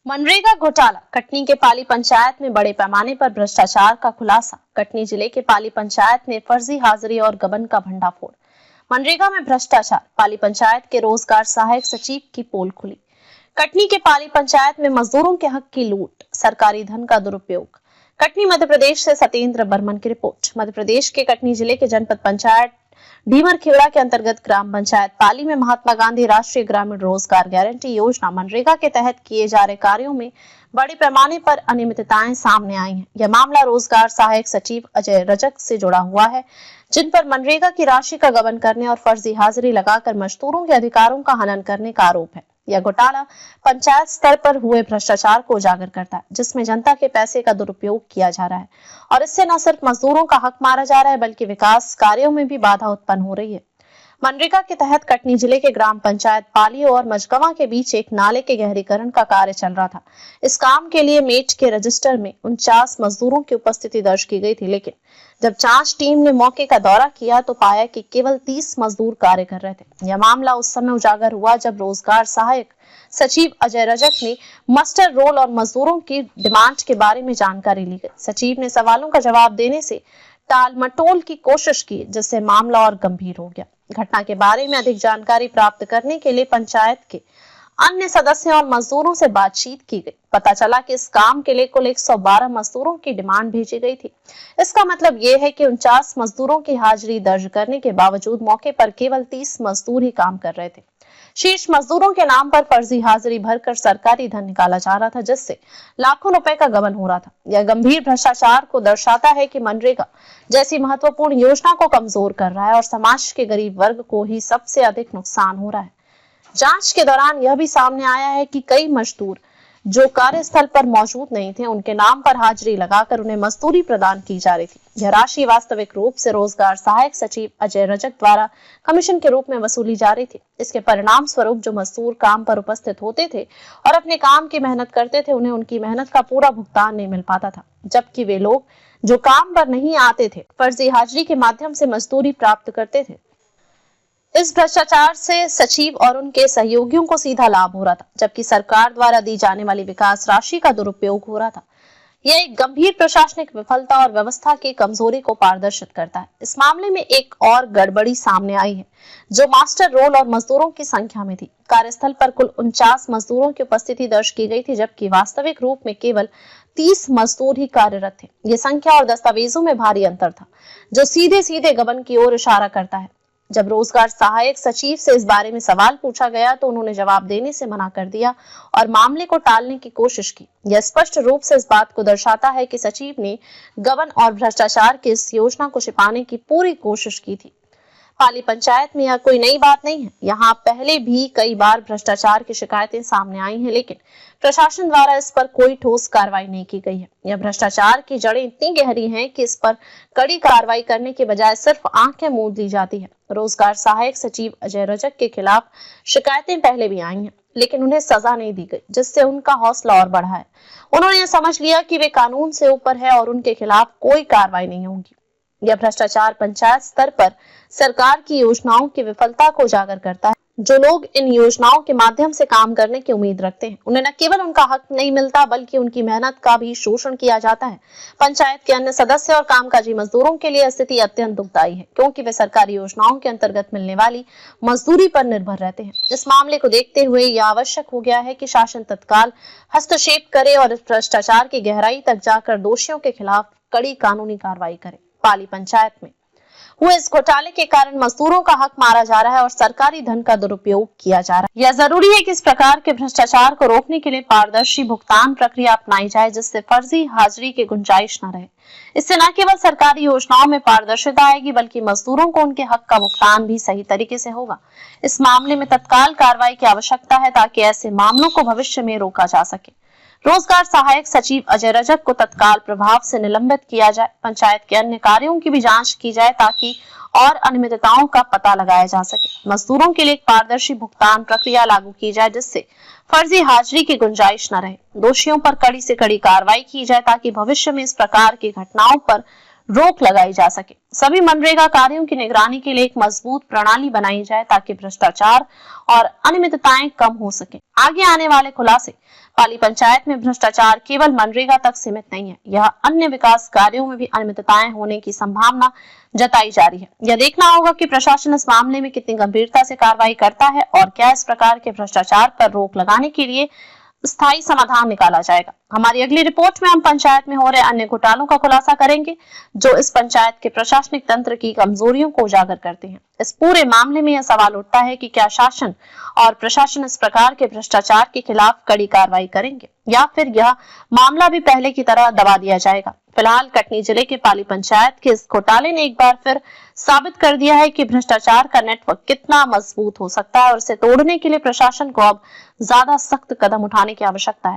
मनरेगा घोटाला। कटनी के पाली पंचायत में बड़े पैमाने पर भ्रष्टाचार का खुलासा। कटनी जिले के पाली पंचायत में फर्जी हाजिरी और गबन का भंडाफोड़। मनरेगा में भ्रष्टाचार, पाली पंचायत के रोजगार सहायक सचिव की पोल खुली। कटनी के पाली पंचायत में मजदूरों के हक की लूट, सरकारी धन का दुरुपयोग। कटनी मध्य प्रदेश से सत्येंद्र बर्मन की रिपोर्ट। मध्य प्रदेश के कटनी जिले के जनपद पंचायत ढीमर खेड़ा के अंतर्गत ग्राम पंचायत पाली में महात्मा गांधी राष्ट्रीय ग्रामीण रोजगार गारंटी योजना मनरेगा के तहत किए जा रहे कार्यों में बड़े पैमाने पर अनियमितताएं सामने आई हैं। यह मामला रोजगार सहायक सचिव अजय रजक से जुड़ा हुआ है, जिन पर मनरेगा की राशि का गबन करने और फर्जी हाजिरी लगाकर मजदूरों के अधिकारों का हनन करने का आरोप है। यह घोटाला पंचायत स्तर पर हुए भ्रष्टाचार को उजागर करता है, जिसमें जनता के पैसे का दुरुपयोग किया जा रहा है और इससे न सिर्फ मजदूरों का हक मारा जा रहा है बल्कि विकास कार्यों में भी बाधा उत्पन्न हो रही है। मनरेगा के तहत कटनी जिले के ग्राम पंचायत पाली और मजगवा के बीच एक नाले के गहरीकरण का कार्य चल रहा था। इस काम के लिए मेट के रजिस्टर में 49 मजदूरों की उपस्थिति दर्ज की गई थी, लेकिन जब जांच टीम ने मौके का दौरा किया तो पाया कि केवल 30 मजदूर कार्य कर रहे थे। यह मामला उस समय उजागर हुआ जब रोजगार सहायक सचिव अजय रजक ने मस्टर रोल और मजदूरों की डिमांड के बारे में जानकारी ली गई। सचिव ने सवालों का जवाब देने से टाल मटोल की कोशिश की, जिससे मामला और गंभीर हो गया। घटना के बारे में अधिक जानकारी प्राप्त करने के लिए पंचायत के अन्य सदस्यों और मजदूरों से बातचीत की गई। पता चला कि इस काम के लिए कुल 112 मजदूरों की डिमांड भेजी गई थी। इसका मतलब ये है कि 49 मजदूरों की हाजिरी दर्ज करने के बावजूद मौके पर केवल 30 मजदूर ही काम कर रहे थे। शीर्ष मजदूरों के नाम पर फर्जी हाजिरी भरकर सरकारी धन निकाला जा रहा था, जिससे लाखों रुपए का गबन हो रहा था। यह गंभीर भ्रष्टाचार को दर्शाता है कि मनरेगा जैसी महत्वपूर्ण योजना को कमजोर कर रहा है और समाज के गरीब वर्ग को ही सबसे अधिक नुकसान हो रहा है। जांच के दौरान यह भी सामने आया है कि कई मजदूर जो कार्यस्थल पर मौजूद नहीं थे, उनके नाम पर हाजिरी लगाकर उन्हें मजदूरी प्रदान की जा रही थी। यह राशि वास्तविक रूप से रोजगार सहायक सचिव अजय रजक द्वारा कमीशन के रूप में वसूली जा रही थी। इसके परिणाम स्वरूप जो मजदूर काम पर उपस्थित होते थे और अपने काम की मेहनत करते थे, उन्हें उनकी मेहनत का पूरा भुगतान नहीं मिल पाता था, जबकि वे लोग जो काम पर नहीं आते थे फर्जी हाजिरी के माध्यम से मजदूरी प्राप्त करते थे। इस भ्रष्टाचार से सचिव और उनके सहयोगियों को सीधा लाभ हो रहा था, जबकि सरकार द्वारा दी जाने वाली विकास राशि का दुरुपयोग हो रहा था। यह एक गंभीर प्रशासनिक विफलता और व्यवस्था की कमजोरी को पारदर्शित करता है। इस मामले में एक और गड़बड़ी सामने आई है, जो मास्टर रोल और मजदूरों की संख्या में थी। कार्यस्थल पर कुल 49 मजदूरों की उपस्थिति दर्ज की गई थी, जबकि वास्तविक रूप में केवल 30 मजदूर ही कार्यरत थे। ये संख्या और दस्तावेजों में भारी अंतर था, जो सीधे सीधे गबन की ओर इशारा करता है। जब रोजगार सहायक सचिव से इस बारे में सवाल पूछा गया तो उन्होंने जवाब देने से मना कर दिया और मामले को टालने की कोशिश की। यह स्पष्ट रूप से इस बात को दर्शाता है कि सचिव ने गबन और भ्रष्टाचार की इस योजना को छिपाने की पूरी कोशिश की थी। पाली पंचायत में यह कोई नई बात नहीं है। यहाँ पहले भी कई बार भ्रष्टाचार की शिकायतें सामने आई हैं, लेकिन प्रशासन द्वारा इस पर कोई ठोस कार्रवाई नहीं की गई है। यह भ्रष्टाचार की जड़ें इतनी गहरी हैं कि इस पर कड़ी कार्रवाई करने के बजाय सिर्फ आंखें मूंद दी जाती है। रोजगार सहायक सचिव अजय रजक के खिलाफ शिकायतें पहले भी आई हैं, लेकिन उन्हें सजा नहीं दी गई, जिससे उनका हौसला और बढ़ा है। उन्होंने यह समझ लिया कि वे कानून से ऊपर है और उनके खिलाफ कोई कार्रवाई नहीं होगी। यह भ्रष्टाचार पंचायत स्तर पर सरकार की योजनाओं की विफलता को उजागर करता है। जो लोग इन योजनाओं के माध्यम से काम करने की उम्मीद रखते हैं, उन्हें न केवल उनका हक नहीं मिलता बल्कि उनकी मेहनत का भी शोषण किया जाता है। पंचायत के अन्य सदस्य और कामकाजी मजदूरों के लिए स्थिति अत्यंत दुखदायी है, क्योंकि वे सरकारी योजनाओं के अंतर्गत मिलने वाली मजदूरी पर निर्भर रहते हैं। इस मामले को देखते हुए यह आवश्यक हो गया है कि शासन तत्काल हस्तक्षेप करे और इस भ्रष्टाचार की गहराई तक जाकर दोषियों के खिलाफ कड़ी कानूनी कार्रवाई करे। पाली पंचायत में हुए इस घोटाले के कारण मजदूरों का हक मारा जा रहा है और सरकारी धन का दुरुपयोग किया जा रहा है। यह जरूरी है कि इस प्रकार के भ्रष्टाचार को रोकने के लिए पारदर्शी भुगतान प्रक्रिया अपनाई जाए, जिससे फर्जी हाजिरी की गुंजाइश न रहे। इससे न केवल सरकारी योजनाओं में पारदर्शिता आएगी बल्कि मजदूरों को उनके हक का भुगतान भी सही तरीके से होगा। इस मामले में तत्काल कार्रवाई की आवश्यकता है ताकि ऐसे मामलों को भविष्य में रोका जा सके। रोजगार सहायक सचिव अजय रजक को तत्काल प्रभाव से निलंबित किया जाए। पंचायत के अन्य कार्यों की भी जांच की जाए ताकि और अनियमितताओं का पता लगाया जा सके। मजदूरों के लिए एक पारदर्शी भुगतान प्रक्रिया लागू की जाए, जिससे फर्जी हाजिरी की गुंजाइश न रहे। दोषियों पर कड़ी से कड़ी कार्रवाई की जाए ताकि भविष्य में इस प्रकार की घटनाओं पर रोक लगाई जा सके। सभी मनरेगा कार्यों की निगरानी के लिए एक मजबूत प्रणाली बनाई जाए ताकि भ्रष्टाचार और अनियमितताएं कम हो सके। आगे आने वाले खुलासे पाली पंचायत में भ्रष्टाचार केवल मनरेगा तक सीमित नहीं है, यह अन्य विकास कार्यों में भी अनियमितताएं होने की संभावना जताई जा रही है। यह देखना होगा कि प्रशासन इस मामले में कितनी गंभीरता से कार्रवाई करता है और क्या इस प्रकार के भ्रष्टाचार पर रोक लगाने के लिए स्थायी समाधान निकाला जाएगा। हमारी अगली रिपोर्ट में हम पंचायत में हो रहे अन्य घोटालों का खुलासा करेंगे जो इस पंचायत के प्रशासनिक तंत्र की कमजोरियों को उजागर करते हैं। इस पूरे मामले में यह सवाल उठता है कि क्या शासन और प्रशासन इस प्रकार के भ्रष्टाचार के खिलाफ कड़ी कार्रवाई करेंगे या फिर यह मामला भी पहले की तरह दबा दिया जाएगा। फिलहाल कटनी जिले के पाली पंचायत के इस घोटाले ने एक बार फिर साबित कर दिया है कि भ्रष्टाचार का नेटवर्क कितना मजबूत हो सकता है और इसे तोड़ने के लिए प्रशासन को अब ज्यादा सख्त कदम उठाने की आवश्यकता है।